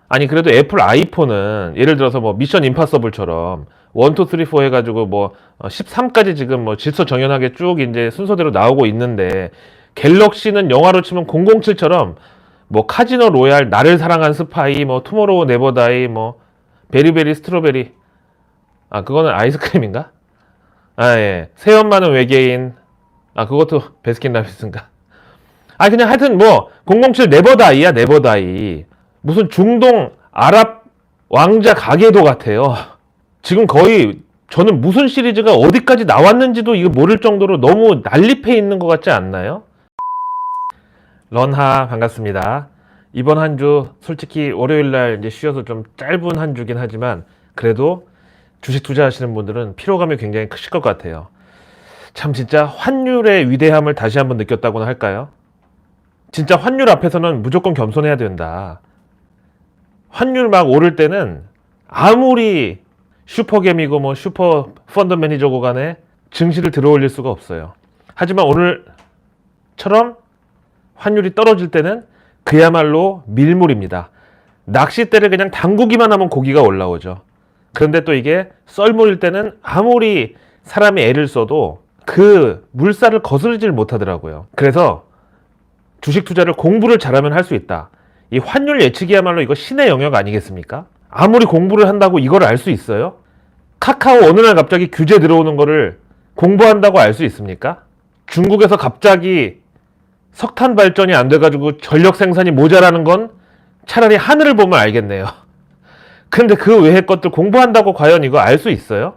아니 그래도 애플 아이폰은 예를 들어서 뭐 미션 임파서블처럼 1, 2, 3, 4 해가지고 뭐 13까지 지금 뭐 질서 정연하게 쭉 이제 순서대로 나오고 있는데, 갤럭시는 영화로 치면 007처럼 뭐 카지노 로얄, 나를 사랑한 스파이, 뭐 투모로우 네버 다이, 뭐 베리베리 스트로베리, 아 그거는 아이스크림인가? 아 예, 새엄마는 외계인, 아 그것도 베스킨라빈스인가? 아 그냥 하여튼 뭐 007 네버 다이야, 네버 다이. 무슨 중동 아랍 왕자 가게도 같아요. 지금 거의 저는 무슨 시리즈가 어디까지 나왔는지도 이거 모를 정도로 너무 난립해 있는 것 같지 않나요? 런하 반갑습니다. 이번 한 주 솔직히 월요일날 이제 쉬어서 좀 짧은 한 주긴 하지만 그래도 주식 투자하시는 분들은 피로감이 굉장히 크실 것 같아요. 참 진짜 환율의 위대함을 다시 한번 느꼈다고나 할까요? 진짜 환율 앞에서는 무조건 겸손해야 된다. 환율 막 오를 때는 아무리 슈퍼겜이고 뭐 슈퍼 펀드 매니저고 간에 증시를 들어올릴 수가 없어요. 하지만 오늘처럼 환율이 떨어질 때는 그야말로 밀물입니다. 낚싯대를 그냥 담그기만 하면 고기가 올라오죠. 그런데 또 이게 썰물일 때는 아무리 사람이 애를 써도 그 물살을 거스르질 못하더라고요. 그래서 주식 투자를 공부를 잘하면 할 수 있다. 이 환율 예측이야말로 이거 신의 영역 아니겠습니까? 아무리 공부를 한다고 이걸 알 수 있어요? 카카오 어느 날 갑자기 규제 들어오는 거를 공부한다고 알 수 있습니까? 중국에서 갑자기 석탄 발전이 안 돼가지고 전력 생산이 모자라는 건 차라리 하늘을 보면 알겠네요. 근데 그 외의 것들 공부한다고 과연 이거 알 수 있어요?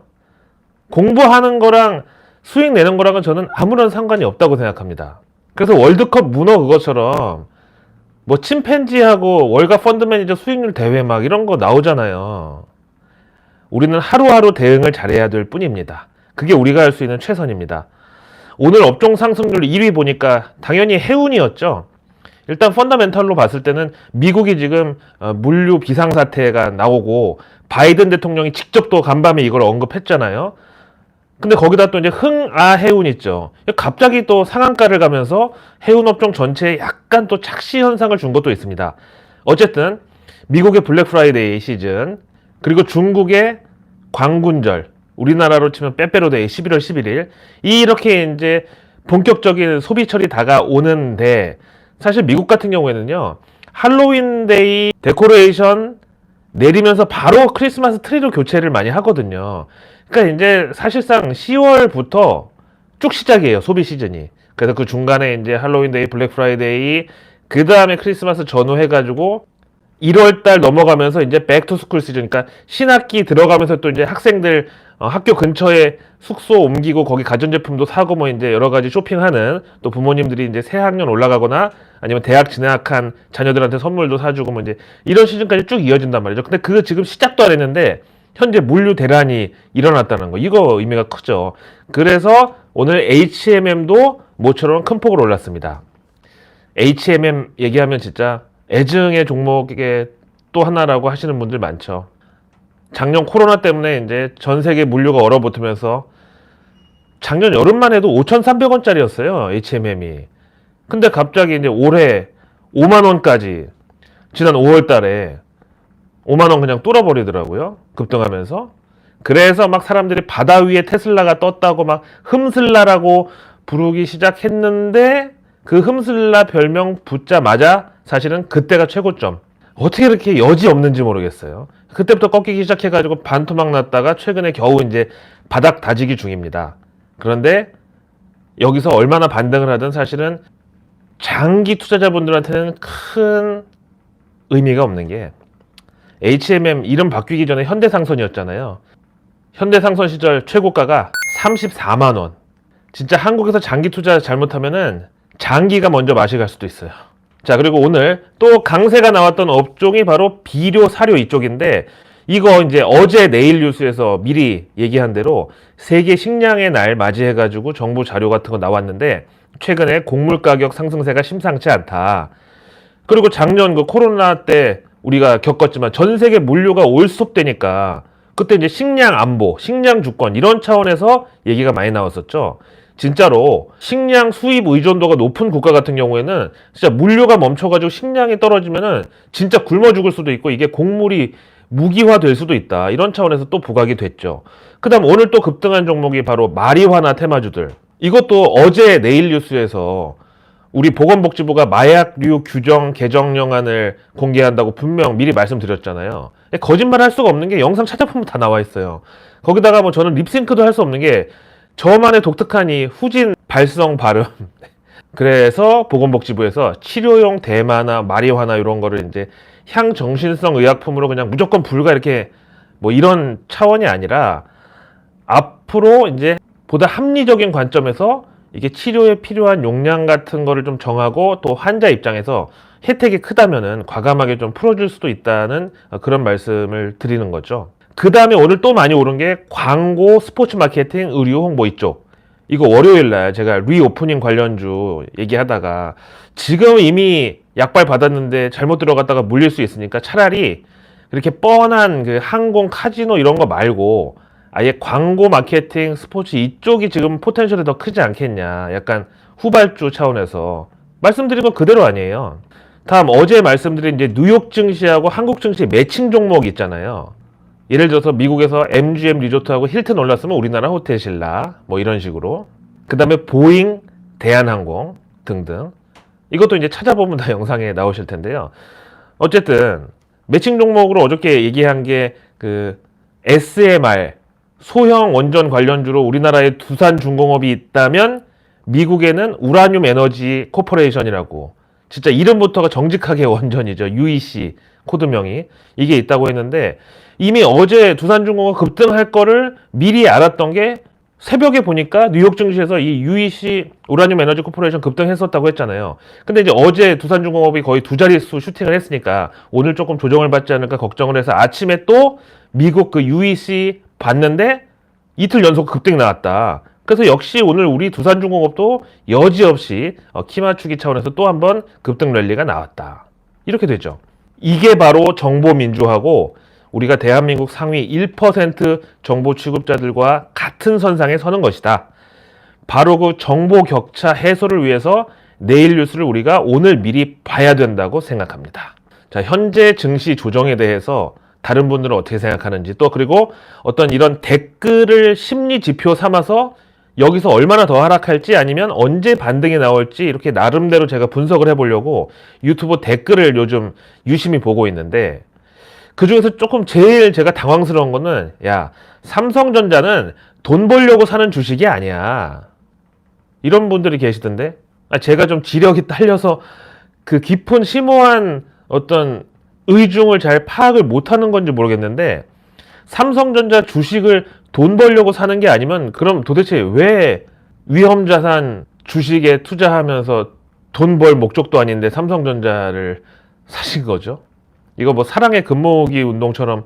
공부하는 거랑 수익 내는 거랑은 저는 아무런 상관이 없다고 생각합니다. 그래서 월드컵 문어 그것처럼 뭐 침팬지하고 월가 펀드 매니저 수익률 대회 막 이런 거 나오잖아요. 우리는 하루하루 대응을 잘해야 될 뿐입니다. 그게 우리가 할 수 있는 최선입니다. 오늘 업종 상승률 1위 보니까 당연히 해운이었죠. 일단 펀더멘털로 봤을 때는 미국이 지금 물류 비상사태가 나오고 바이든 대통령이 직접 또 간밤에 이걸 언급했잖아요. 근데 거기다 또 이제 흥아해운 있죠. 갑자기 또 상한가를 가면서 해운 업종 전체에 약간 또 착시 현상을 준 것도 있습니다. 어쨌든 미국의 블랙 프라이데이 시즌, 그리고 중국의 광군절, 우리나라로 치면 빼빼로데이 11월 11일, 이렇게 이제 본격적인 소비철이 다가오는데, 사실 미국 같은 경우에는요, 할로윈데이 데코레이션 내리면서 바로 크리스마스 트리로 교체를 많이 하거든요. 그러니까 이제 사실상 10월부터 쭉 시작이에요, 소비 시즌이. 그래서 그 중간에 이제 할로윈데이, 블랙 프라이데이, 그 다음에 크리스마스 전후 해가지고 1월달 넘어가면서 이제 백투스쿨 시즌, 그러니까 신학기 들어가면서 또 이제 학생들 학교 근처에 숙소 옮기고 거기 가전제품도 사고 뭐 이제 여러 가지 쇼핑하는, 또 부모님들이 이제 새 학년 올라가거나 아니면 대학 진학한 자녀들한테 선물도 사주고 뭐 이제 이런 시즌까지 쭉 이어진단 말이죠. 근데 그거 지금 시작도 안 했는데 현재 물류 대란이 일어났다는 거, 이거 의미가 크죠. 그래서 오늘 HMM도 모처럼 큰 폭으로 올랐습니다. HMM 얘기하면 진짜 애증의 종목의 또 하나라고 하시는 분들 많죠. 작년 코로나 때문에 이제 전 세계 물류가 얼어붙으면서 작년 여름만 해도 5,300원짜리였어요, HMM이. 근데 갑자기 이제 올해 5만 원까지, 지난 5월 달에 5만 원 그냥 뚫어버리더라고요, 급등하면서. 그래서 막 사람들이 바다 위에 테슬라가 떴다고 막 흠슬라라고 부르기 시작했는데, 그 흠슬라 별명 붙자마자 사실은 그때가 최고점. 어떻게 이렇게 여지 없는지 모르겠어요. 그때부터 꺾이기 시작해가지고 반토막 났다가 최근에 겨우 이제 바닥 다지기 중입니다. 그런데 여기서 얼마나 반등을 하든 사실은 장기 투자자분들한테는 큰 의미가 없는 게, HMM 이름 바뀌기 전에 현대상선이었잖아요. 현대상선 시절 최고가가 34만 원. 진짜 한국에서 장기 투자 잘못하면은 장기가 먼저 맛이 갈 수도 있어요. 자, 그리고 오늘 또 강세가 나왔던 업종이 바로 비료, 사료 이쪽인데, 이거 이제 어제 내일 뉴스에서 미리 얘기한 대로 세계 식량의 날 맞이해가지고 정부 자료 같은 거 나왔는데, 최근에 곡물 가격 상승세가 심상치 않다. 그리고 작년 그 코로나 때 우리가 겪었지만 전 세계 물류가 올스톱되니까 그때 이제 식량 안보, 식량 주권 이런 차원에서 얘기가 많이 나왔었죠. 진짜로 식량 수입 의존도가 높은 국가 같은 경우에는 진짜 물류가 멈춰가지고 식량이 떨어지면은 진짜 굶어 죽을 수도 있고 이게 곡물이 무기화 될 수도 있다. 이런 차원에서 또 부각이 됐죠. 그 다음 오늘 또 급등한 종목이 바로 마리화나 테마주들. 이것도 어제 내일 뉴스에서 우리 보건복지부가 마약류 규정 개정령안을 공개한다고 분명 미리 말씀드렸잖아요. 거짓말 할 수가 없는 게 영상 찾아보면 다 나와 있어요. 거기다가 뭐 저는 립싱크도 할 수 없는 게 저만의 독특한 이 후진 발성 발음. 그래서 보건복지부에서 치료용 대마나 마리화나 이런 거를 이제 향정신성 의약품으로 그냥 무조건 불가 이렇게 뭐 이런 차원이 아니라 앞으로 이제 보다 합리적인 관점에서 이게 치료에 필요한 용량 같은 거를 좀 정하고 또 환자 입장에서 혜택이 크다면은 과감하게 좀 풀어줄 수도 있다는 그런 말씀을 드리는 거죠. 그 다음에 오늘 또 많이 오른 게 광고, 스포츠 마케팅, 의류 홍보 이쪽. 이거 월요일날 제가 리오프닝 관련주 얘기하다가 지금 이미 약발 받았는데 잘못 들어갔다가 물릴 수 있으니까 차라리 이렇게 뻔한 그 항공, 카지노 이런 거 말고 아예 광고, 마케팅, 스포츠 이쪽이 지금 포텐셜이 더 크지 않겠냐. 약간 후발주 차원에서 말씀드린 거 그대로 아니에요. 다음 어제 말씀드린 이제 뉴욕 증시하고 한국 증시 매칭 종목 있잖아요. 예를 들어서 미국에서 MGM 리조트하고 힐튼 올랐으면 우리나라 호텔신라 뭐 이런 식으로. 그 다음에 보잉, 대한항공 등등. 이것도 이제 찾아보면 다 영상에 나오실 텐데요. 어쨌든 매칭 종목으로 어저께 얘기한 게 그 SMR 소형 원전 관련주로 우리나라에 두산중공업이 있다면 미국에는 우라늄 에너지 코퍼레이션이라고 진짜 이름부터가 정직하게 원전이죠. UEC 코드명이 이게 있다고 했는데 이미 어제 두산중공업 급등할 거를 미리 알았던 게 새벽에 보니까 뉴욕 증시에서 이 UEC 우라늄 에너지 코퍼레이션 급등했었다고 했잖아요. 근데 이제 어제 두산중공업이 거의 두 자릿수 슈팅을 했으니까 오늘 조금 조정을 받지 않을까 걱정을 해서 아침에 또 미국 그 UEC 봤는데 이틀 연속 급등이 나왔다. 그래서 역시 오늘 우리 두산중공업도 여지없이 키 맞추기 차원에서 또 한 번 급등 랠리가 나왔다. 이렇게 되죠. 이게 바로 정보민주화고 우리가 대한민국 상위 1% 정보 취급자들과 같은 선상에 서는 것이다. 바로 그 정보 격차 해소를 위해서 내일 뉴스를 우리가 오늘 미리 봐야 된다고 생각합니다. 자, 현재 증시 조정에 대해서 다른 분들은 어떻게 생각하는지 또 그리고 어떤 이런 댓글을 심리 지표 삼아서 여기서 얼마나 더 하락할지 아니면 언제 반등이 나올지 이렇게 나름대로 제가 분석을 해보려고 유튜브 댓글을 요즘 유심히 보고 있는데 그 중에서 조금 제일 제가 당황스러운 거는 야 삼성전자는 돈 벌려고 사는 주식이 아니야 이런 분들이 계시던데 제가 좀 지력이 딸려서 그 깊은 심오한 어떤 의중을 잘 파악을 못하는 건지 모르겠는데 삼성전자 주식을 돈 벌려고 사는 게 아니면 그럼 도대체 왜 위험자산 주식에 투자하면서 돈 벌 목적도 아닌데 삼성전자를 사신 거죠? 이거 뭐 사랑의 금모으기 운동처럼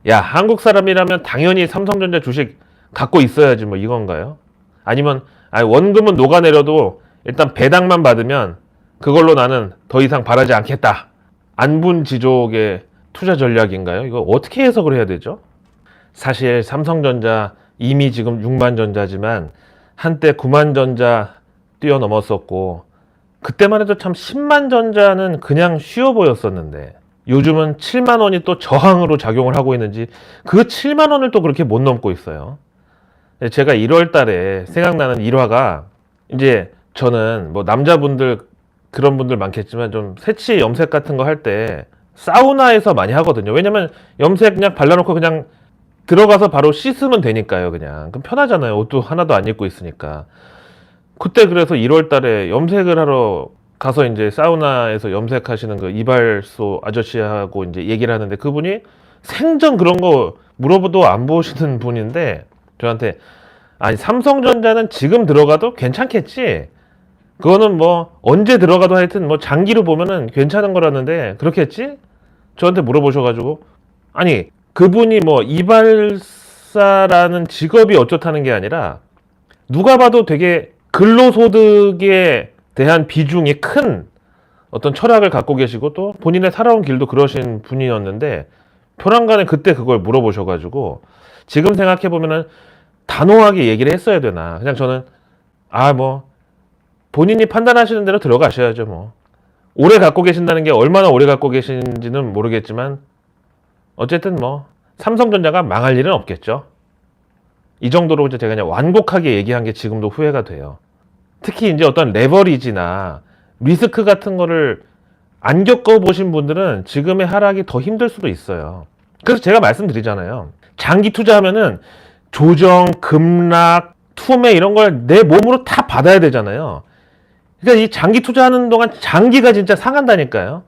야 한국 사람이라면 당연히 삼성전자 주식 갖고 있어야지 뭐 이건가요? 아니면 원금은 녹아내려도 일단 배당만 받으면 그걸로 나는 더 이상 바라지 않겠다. 안분지족의 투자 전략인가요? 이거 어떻게 해석을 해야 되죠? 사실 삼성전자 이미 지금 6만 전자지만 한때 9만 전자 뛰어넘었었고 그때만 해도 참 10만 전자는 그냥 쉬워 보였었는데 요즘은 7만 원이 또 저항으로 작용을 하고 있는지 그 7만 원을 또 그렇게 못 넘고 있어요. 제가 1월 달에 생각나는 일화가 이제 저는 뭐 남자분들 그런 분들 많겠지만 좀 새치 염색 같은 거 할 때 사우나에서 많이 하거든요. 왜냐면 염색 그냥 발라놓고 그냥 들어가서 바로 씻으면 되니까요. 그냥 그럼 편하잖아요. 옷도 하나도 안 입고 있으니까. 그때 그래서 1월 달에 염색을 하러 가서 이제 사우나에서 염색하시는 그 이발소 아저씨하고 이제 얘기를 하는데 그분이 생전 그런 거 물어보도 안 보시는 분인데 저한테 아니 삼성전자는 지금 들어가도 괜찮겠지. 그거는 뭐 언제 들어가도 하여튼 뭐 장기로 보면은 괜찮은 거라는데 그렇겠지? 저한테 물어보셔가지고 아니 그분이 뭐 이발사라는 직업이 어쩌다는 게 아니라 누가 봐도 되게 근로소득에 대한 비중이 큰 어떤 철학을 갖고 계시고 또 본인의 살아온 길도 그러신 분이었는데 표란간에 그때 그걸 물어보셔가지고 지금 생각해보면은 단호하게 얘기를 했어야 되나 그냥 저는 뭐 본인이 판단하시는 대로 들어가셔야죠. 뭐 오래 갖고 계신다는 게 얼마나 오래 갖고 계신지는 모르겠지만 어쨌든 뭐 삼성전자가 망할 일은 없겠죠. 이 정도로 이제 제가 그냥 완곡하게 얘기한 게 지금도 후회가 돼요. 특히 이제 어떤 레버리지나 리스크 같은 거를 안 겪어보신 분들은 지금의 하락이 더 힘들 수도 있어요. 그래서 제가 말씀드리잖아요. 장기 투자하면은 조정, 급락, 투매 이런 걸 내 몸으로 다 받아야 되잖아요. 그러니까 이 장기 투자하는 동안 장기가 진짜 상한다니까요.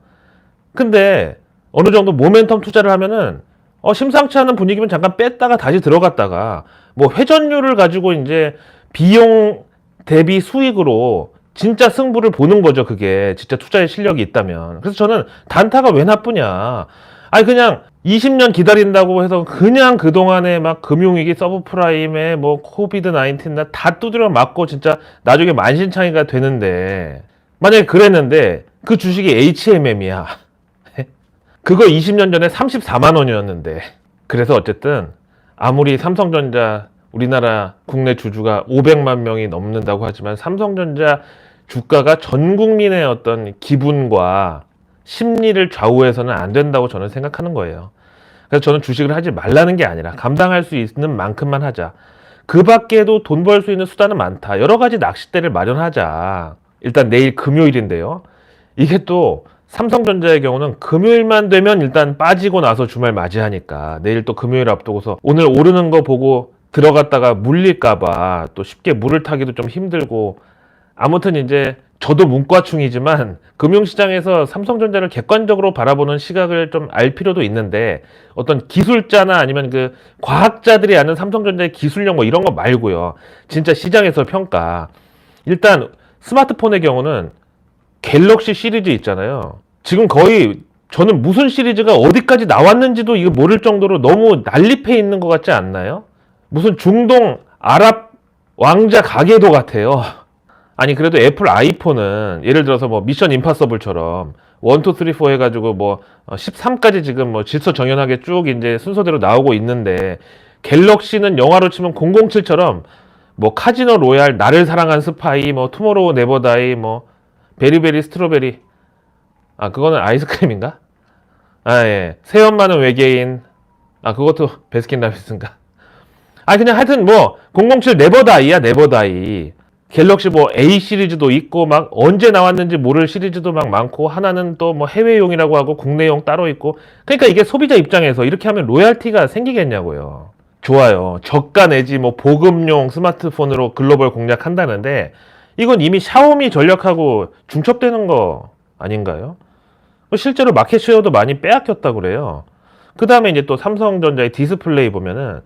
근데 어느 정도 모멘텀 투자를 하면은 심상치 않은 분위기면 잠깐 뺐다가 다시 들어갔다가 뭐 회전율을 가지고 이제 비용 대비 수익으로 진짜 승부를 보는 거죠. 그게 진짜 투자의 실력이 있다면. 그래서 저는 단타가 왜 나쁘냐. 아니 그냥 20년 기다린다고 해서 그냥 그동안에 막 금융위기 서브프라임에 뭐 코비드 19나 다 두드려 맞고 진짜 나중에 만신창이가 되는데 만약에 그랬는데 그 주식이 HMM이야. 그거 20년 전에 34만 원이었는데. 그래서 어쨌든 아무리 삼성전자 우리나라 국내 주주가 500만 명이 넘는다고 하지만 삼성전자 주가가 전 국민의 어떤 기분과 심리를 좌우해서는 안 된다고 저는 생각하는 거예요. 그래서 저는 주식을 하지 말라는 게 아니라 감당할 수 있는 만큼만 하자. 그 밖에도 돈 벌 수 있는 수단은 많다. 여러 가지 낚싯대를 마련하자. 일단 내일 금요일인데요. 이게 또 삼성전자의 경우는 금요일만 되면 일단 빠지고 나서 주말 맞이하니까 내일 또 금요일 앞두고서 오늘 오르는 거 보고 들어갔다가 물릴까봐 또 쉽게 물을 타기도 좀 힘들고 아무튼 이제 저도 문과충이지만 금융시장에서 삼성전자를 객관적으로 바라보는 시각을 좀 알 필요도 있는데 어떤 기술자나 아니면 그 과학자들이 아는 삼성전자의 기술력 뭐 이런 거 말고요. 진짜 시장에서 평가. 일단 스마트폰의 경우는 갤럭시 시리즈 있잖아요. 지금 거의 저는 무슨 시리즈가 어디까지 나왔는지도 이거 모를 정도로 너무 난립해 있는 것 같지 않나요? 무슨 중동 아랍 왕자 가게도 같아요. 아니 그래도 애플 아이폰은 예를 들어서 뭐 미션 임파서블처럼 1, 2, 3, 4 해가지고 뭐 13까지 지금 뭐 질서정연하게 쭉 이제 순서대로 나오고 있는데 갤럭시는 영화로 치면 007처럼 뭐 카지노 로얄, 나를 사랑한 스파이, 뭐 투모로우 네버 다이, 뭐 베리베리 스트로베리 그거는 아이스크림인가? 예. 새엄마는 외계인 그것도 베스킨라빈스인가? 그냥 하여튼 뭐 007 네버다이야 네버다이. 갤럭시 뭐 A 시리즈도 있고 막 언제 나왔는지 모를 시리즈도 막 많고 하나는 또 뭐 해외용이라고 하고 국내용 따로 있고 그러니까 이게 소비자 입장에서 이렇게 하면 로얄티가 생기겠냐고요. 좋아요. 저가 내지 뭐 보급용 스마트폰으로 글로벌 공략한다는데 이건 이미 샤오미 전략하고 중첩되는 거 아닌가요? 실제로 마켓쉐어도 많이 빼앗겼다고 그래요. 그 다음에 이제 또 삼성전자의 디스플레이 보면은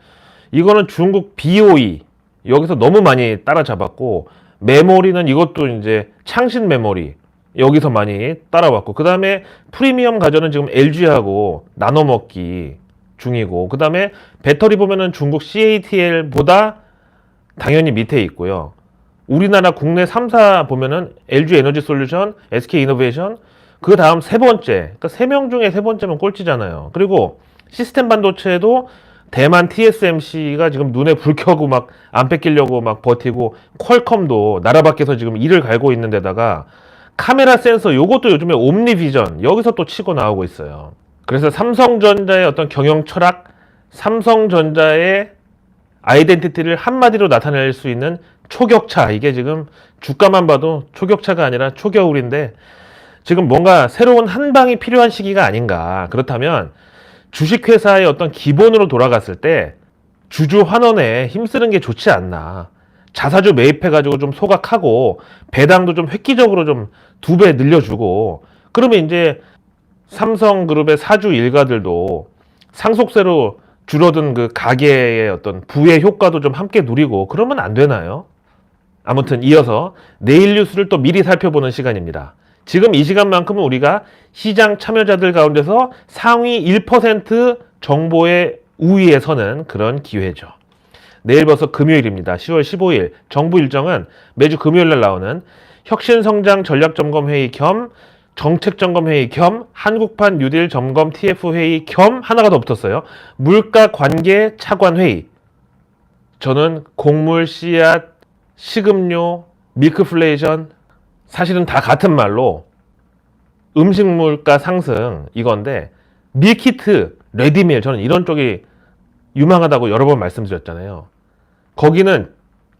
이거는 중국 BOE 여기서 너무 많이 따라잡았고 메모리는 이것도 이제 창신 메모리 여기서 많이 따라왔고 그 다음에 프리미엄 가전은 지금 LG하고 나눠먹기 중이고 그 다음에 배터리 보면은 중국 CATL보다 당연히 밑에 있고요. 우리나라 국내 3사 보면은 LG 에너지 솔루션, SK 이노베이션 그 다음 세 번째 그러니까 3명 중에 세 번째면 꼴찌잖아요. 그리고 시스템 반도체도 대만 TSMC가 지금 눈에 불 켜고 막 안 뺏기려고 막 버티고 퀄컴도 나라 밖에서 지금 이를 갈고 있는 데다가 카메라 센서 요것도 요즘에 옴니비전 여기서 또 치고 나오고 있어요. 그래서 삼성전자의 어떤 경영 철학, 삼성전자의 아이덴티티를 한마디로 나타낼 수 있는 초격차 이게 지금 주가만 봐도 초격차가 아니라 초겨울인데 지금 뭔가 새로운 한방이 필요한 시기가 아닌가. 그렇다면 주식회사의 어떤 기본으로 돌아갔을 때 주주 환원에 힘쓰는 게 좋지 않나. 자사주 매입해가지고 좀 소각하고 배당도 좀 획기적으로 좀 2배 늘려주고 그러면 이제 삼성그룹의 사주 일가들도 상속세로 줄어든 그 가계의 어떤 부의 효과도 좀 함께 누리고 그러면 안 되나요? 아무튼 이어서 내일 뉴스를 또 미리 살펴보는 시간입니다. 지금 이 시간만큼은 우리가 시장 참여자들 가운데서 상위 1% 정보의 우위에 서는 그런 기회죠. 내일 벌써 금요일입니다. 10월 15일 정부 일정은 매주 금요일날 나오는 혁신성장 전략점검회의 겸 정책점검회의 겸 한국판 뉴딜 점검 TF회의 겸 하나가 더 붙었어요. 물가관계 차관회의. 저는 곡물, 씨앗, 식음료, 밀크플레이션, 사실은 다 같은 말로 음식 물가 상승 이건데, 밀키트, 레디밀, 저는 이런 쪽이 유망하다고 여러 번 말씀드렸잖아요. 거기는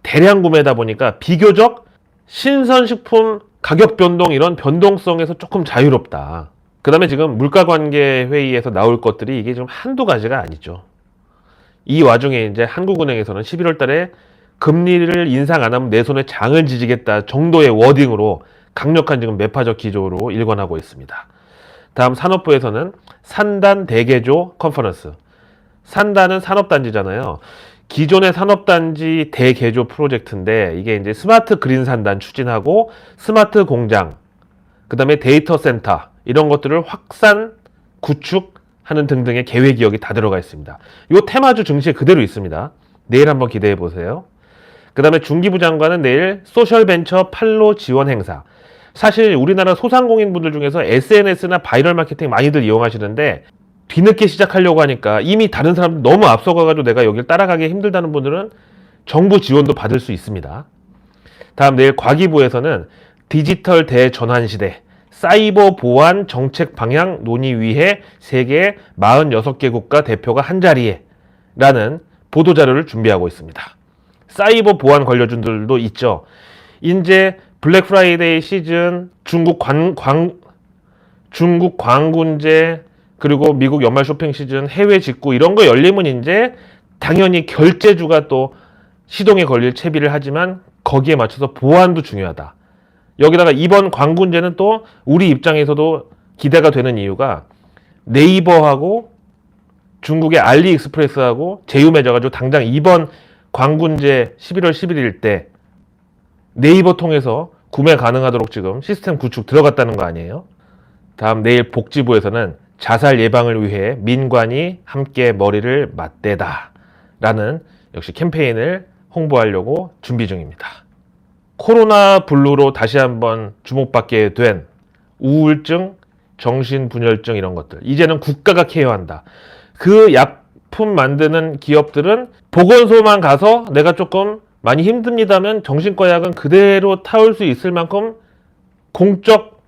대량 구매다 보니까 비교적 신선식품 가격 변동, 이런 변동성에서 조금 자유롭다. 그 다음에 지금 물가관계 회의에서 나올 것들이 이게 좀 한두 가지가 아니죠. 이 와중에 이제 한국은행에서는 11월 달에 금리를 인상 안 하면 내 손에 장을 지지겠다 정도의 워딩으로 강력한 지금 매파적 기조로 일관하고 있습니다. 다음 산업부에서는 산단 대개조 컨퍼런스. 산단은 산업단지잖아요. 기존의 산업단지 대개조 프로젝트인데, 이게 이제 스마트 그린 산단 추진하고 스마트 공장, 그 다음에 데이터 센터, 이런 것들을 확산, 구축하는 등등의 계획 기억이 다 들어가 있습니다. 이 테마주 증시에 그대로 있습니다. 내일 한번 기대해 보세요. 그 다음에 중기부 장관은 내일 소셜벤처 팔로 지원 행사. 사실 우리나라 소상공인분들 중에서 SNS나 바이럴 마케팅 많이들 이용하시는데, 뒤늦게 시작하려고 하니까 이미 다른 사람들 너무 앞서가가지고 내가 여길 따라가기 힘들다는 분들은 정부 지원도 받을 수 있습니다. 다음 내일 과기부에서는 디지털 대전환 시대, 사이버 보안 정책 방향 논의위회 세계 46개 국가 대표가 한자리에 라는 보도자료를 준비하고 있습니다. 사이버 보안 관련주들도 있죠. 이제 블랙 프라이데이 시즌, 중국 광군제, 그리고 미국 연말 쇼핑 시즌, 해외 직구 이런 거 열리면 이제 당연히 결제주가 또 시동에 걸릴 채비를 하지만 거기에 맞춰서 보안도 중요하다. 여기다가 이번 광군제는 또 우리 입장에서도 기대가 되는 이유가 네이버하고 중국의 알리익스프레스하고 제휴맺어가지고 당장 이번 광군제 11월 11일 때 네이버 통해서 구매 가능하도록 지금 시스템 구축 들어갔다는 거 아니에요? 다음 내일 복지부에서는 자살 예방을 위해 민관이 함께 머리를 맞대다 라는 역시 캠페인을 홍보하려고 준비 중입니다. 코로나 블루로 다시 한번 주목받게 된 우울증, 정신분열증 이런 것들, 이제는 국가가 케어한다. 그 약품 만드는 기업들은 보건소만 가서 내가 조금 많이 힘듭니다면 정신과 약은 그대로 타올 수 있을 만큼 공적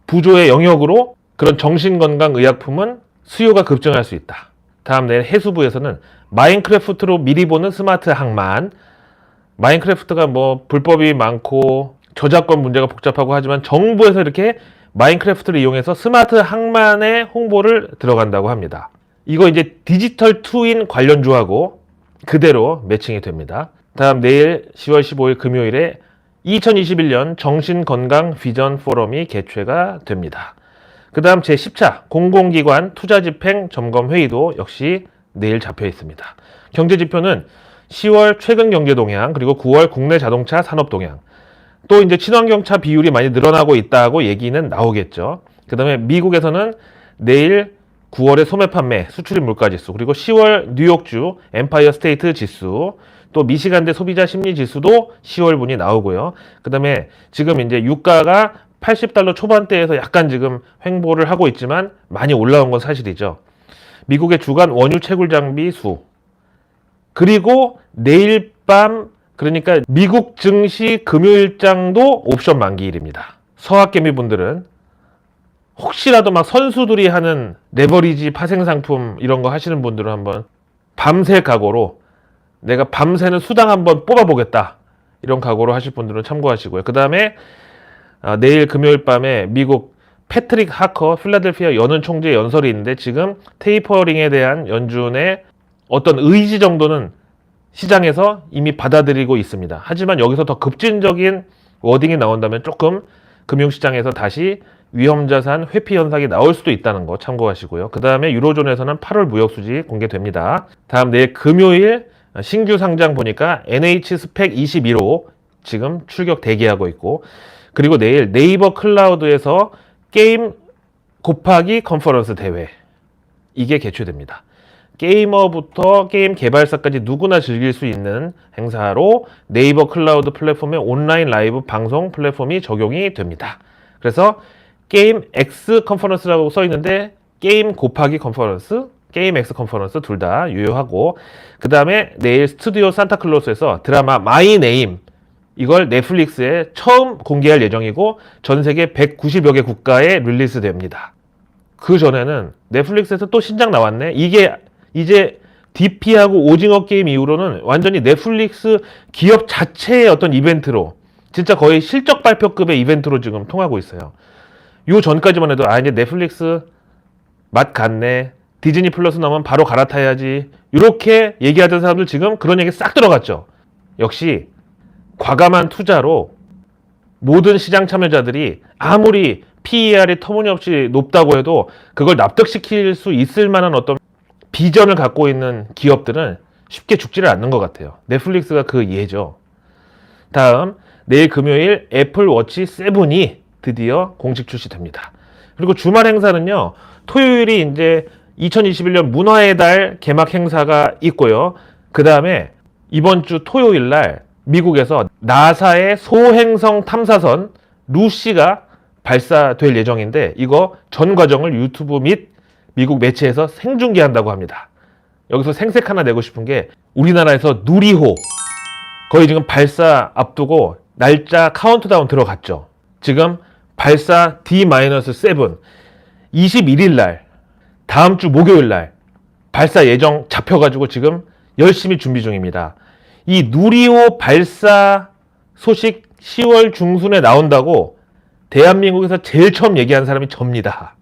부조의 영역으로 그런 정신건강의약품은 수요가 급증할 수 있다. 다음 내일 해수부에서는 마인크래프트로 미리 보는 스마트 항만. 마인크래프트가 뭐 불법이 많고 저작권 문제가 복잡하고 하지만 정부에서 이렇게 마인크래프트를 이용해서 스마트 항만의 홍보를 들어간다고 합니다. 이거 이제 디지털 트윈 관련주하고 그대로 매칭이 됩니다. 다음 내일 10월 15일 금요일에 2021년 정신건강 비전 포럼이 개최가 됩니다. 그 다음 제10차 공공기관 투자집행 점검회의도 역시 내일 잡혀 있습니다. 경제지표는 10월 최근 경제 동향, 그리고 9월 국내 자동차 산업 동향, 또 이제 친환경차 비율이 많이 늘어나고 있다고 얘기는 나오겠죠. 그 다음에 미국에서는 내일 9월의 소매 판매, 수출입 물가지수, 그리고 10월 뉴욕주 엠파이어 스테이트 지수, 또 미시간대 소비자 심리 지수도 10월분이 나오고요. 그 다음에 지금 이제 유가가 $80 초반대에서 약간 지금 횡보를 하고 있지만 많이 올라온 건 사실이죠. 미국의 주간 원유 채굴 장비 수, 그리고 내일 밤, 그러니까 미국 증시 금요일장도 옵션 만기일입니다. 서학개미 분들은 혹시라도 막 선수들이 하는 레버리지 파생 상품 이런 거 하시는 분들은 한번 밤새 각오로 내가 밤새는 수당 한번 뽑아보겠다, 이런 각오로 하실 분들은 참고하시고요. 그 다음에 내일 금요일 밤에 미국 패트릭 하커 필라델피아 연은 총재 연설이 있는데, 지금 테이퍼링에 대한 연준의 어떤 의지 정도는 시장에서 이미 받아들이고 있습니다. 하지만 여기서 더 급진적인 워딩이 나온다면 조금 금융시장에서 다시 위험자산 회피 현상이 나올 수도 있다는 거 참고하시고요. 그 다음에 유로존에서는 8월 무역수지 공개됩니다. 다음 내일 금요일 신규 상장 보니까 NH 스펙 21호 지금 출격 대기하고 있고, 그리고 내일 네이버 클라우드에서 게임 곱하기 컨퍼런스 대회, 이게 개최됩니다. 게이머부터 게임 개발사까지 누구나 즐길 수 있는 행사로 네이버 클라우드 플랫폼의 온라인 라이브 방송 플랫폼이 적용이 됩니다. 그래서 게임 X 컨퍼런스라고 써 있는데 게임 곱하기 컨퍼런스, 게임 X 컨퍼런스 둘 다 유효하고, 그 다음에 내일 스튜디오 산타클로스에서 드라마 마이 네임 이걸 넷플릭스에 처음 공개할 예정이고 전 세계 190여 개 국가에 릴리스 됩니다. 그 전에는 넷플릭스에서 또 신작 나왔네. 이게 이제 DP하고 오징어 게임 이후로는 완전히 넷플릭스 기업 자체의 어떤 이벤트로 진짜 거의 실적 발표급의 이벤트로 지금 통하고 있어요. 요 전까지만 해도 이제 넷플릭스 맛 갔네. 디즈니 플러스 나오면 바로 갈아타야지. 이렇게 얘기하던 사람들 지금 그런 얘기 싹 들어갔죠. 역시 과감한 투자로 모든 시장 참여자들이 아무리 PER이 터무니없이 높다고 해도 그걸 납득시킬 수 있을 만한 어떤 비전을 갖고 있는 기업들은 쉽게 죽지를 않는 것 같아요. 넷플릭스가 그 예죠. 다음 내일 금요일 애플워치 7이 드디어 공식 출시됩니다. 그리고 주말 행사는요. 토요일이 이제 2021년 문화의 달 개막 행사가 있고요. 그 다음에 이번 주 토요일 날 미국에서 나사의 소행성 탐사선 루시가 발사될 예정인데 이거 전 과정을 유튜브 및 미국 매체에서 생중계한다고 합니다. 여기서 생색 하나 내고 싶은 게 우리나라에서 누리호 거의 지금 발사 앞두고 날짜 카운트다운 들어갔죠. 지금 발사 D-7 21일 날 다음 주 목요일 날 발사 예정 잡혀가지고 지금 열심히 준비 중입니다. 이 누리호 발사 소식 10월 중순에 나온다고 대한민국에서 제일 처음 얘기한 사람이 접니다.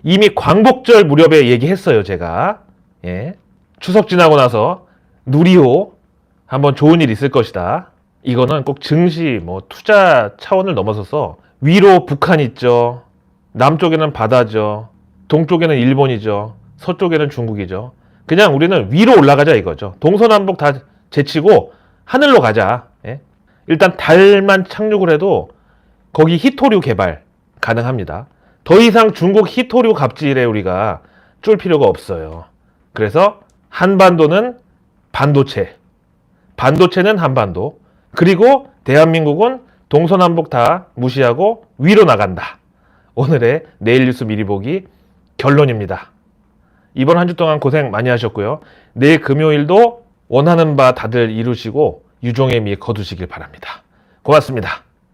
이미 광복절 무렵에 얘기했어요, 제가. 예. 추석 지나고 나서 누리호 한번 좋은 일 있을 것이다. 이거는 꼭 증시, 투자 차원을 넘어서서 위로 북한 있죠. 남쪽에는 바다죠. 동쪽에는 일본이죠. 서쪽에는 중국이죠. 그냥 우리는 위로 올라가자 이거죠. 동서남북 다 제치고 하늘로 가자. 예? 일단 달만 착륙을 해도 거기 히토류 개발 가능합니다. 더 이상 중국 히토류 갑질에 우리가 쫄 필요가 없어요. 그래서 한반도는 반도체, 반도체는 한반도, 그리고 대한민국은 동서남북 다 무시하고 위로 나간다. 오늘의 내일 뉴스 미리 보기 결론입니다. 이번 한 주 동안 고생 많이 하셨고요. 내일 금요일도 원하는 바 다들 이루시고 유종의 미 거두시길 바랍니다. 고맙습니다.